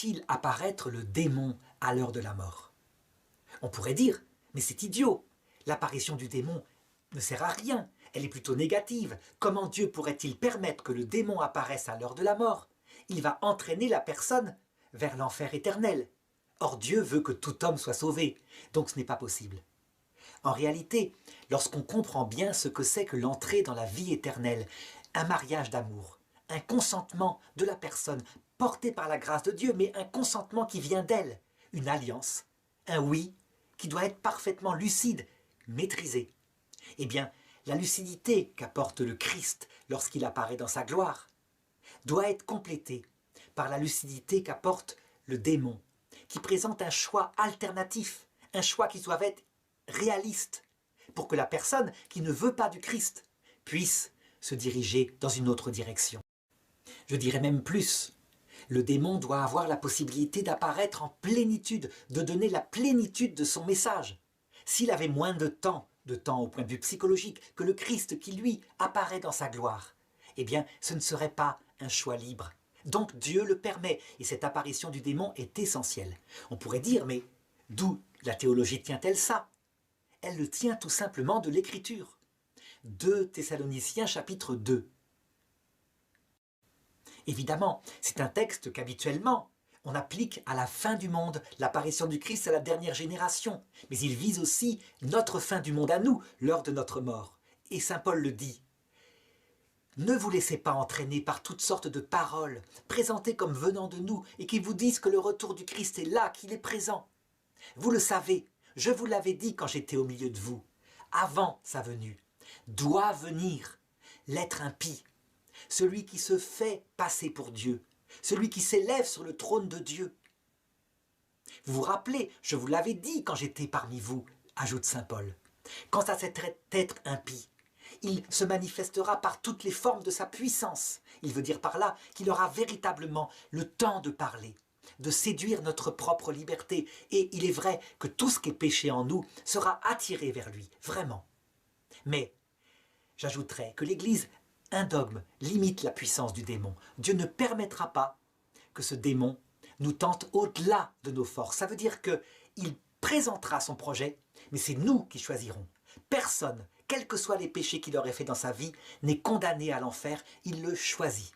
pourrait-il apparaître le démon à l'heure de la mort? On pourrait dire, mais c'est idiot, l'apparition du démon ne sert à rien, elle est plutôt négative. Comment Dieu pourrait-il permettre que le démon apparaisse à l'heure de la mort? Il va entraîner la personne vers l'enfer éternel. Or Dieu veut que tout homme soit sauvé, donc ce n'est pas possible. En réalité, lorsqu'on comprend bien ce que c'est que l'entrée dans la vie éternelle, un mariage d'amour, un consentement de la personne porté par la grâce de Dieu, mais un consentement qui vient d'elle, une alliance, un oui qui doit être parfaitement lucide, maîtrisé. Eh bien, la lucidité qu'apporte le Christ lorsqu'il apparaît dans sa gloire doit être complétée par la lucidité qu'apporte le démon, qui présente un choix alternatif, un choix qui doit être réaliste, pour que la personne qui ne veut pas du Christ puisse se diriger dans une autre direction. Je dirais même plus, le démon doit avoir la possibilité d'apparaître en plénitude, de donner la plénitude de son message. S'il avait moins de temps au point de vue psychologique, que le Christ qui, lui, apparaît dans sa gloire, eh bien, ce ne serait pas un choix libre. Donc Dieu le permet, et cette apparition du démon est essentielle. On pourrait dire, mais d'où la théologie tient-elle ça? Elle le tient tout simplement de l'Écriture. 2 Thessaloniciens chapitre 2. Évidemment, c'est un texte qu'habituellement, on applique à la fin du monde, l'apparition du Christ à la dernière génération. Mais il vise aussi notre fin du monde à nous, l'heure de notre mort. Et saint Paul le dit. Ne vous laissez pas entraîner par toutes sortes de paroles, présentées comme venant de nous, et qui vous disent que le retour du Christ est là, qu'il est présent. Vous le savez, je vous l'avais dit quand j'étais au milieu de vous. Avant sa venue, doit venir l'être impie, celui qui se fait passer pour Dieu, celui qui s'élève sur le trône de Dieu. Vous vous rappelez, je vous l'avais dit quand j'étais parmi vous, ajoute saint Paul. Quant à cet être impie, il se manifestera par toutes les formes de sa puissance. Il veut dire par là qu'il aura véritablement le temps de parler, de séduire notre propre liberté. Et il est vrai que tout ce qui est péché en nous sera attiré vers lui, vraiment. Mais j'ajouterais que l'Église, un dogme, limite la puissance du démon. Dieu ne permettra pas que ce démon nous tente au-delà de nos forces. Ça veut dire qu'il présentera son projet, mais c'est nous qui choisirons. Personne, quels que soient les péchés qu'il aurait fait dans sa vie, n'est condamné à l'enfer, il le choisit.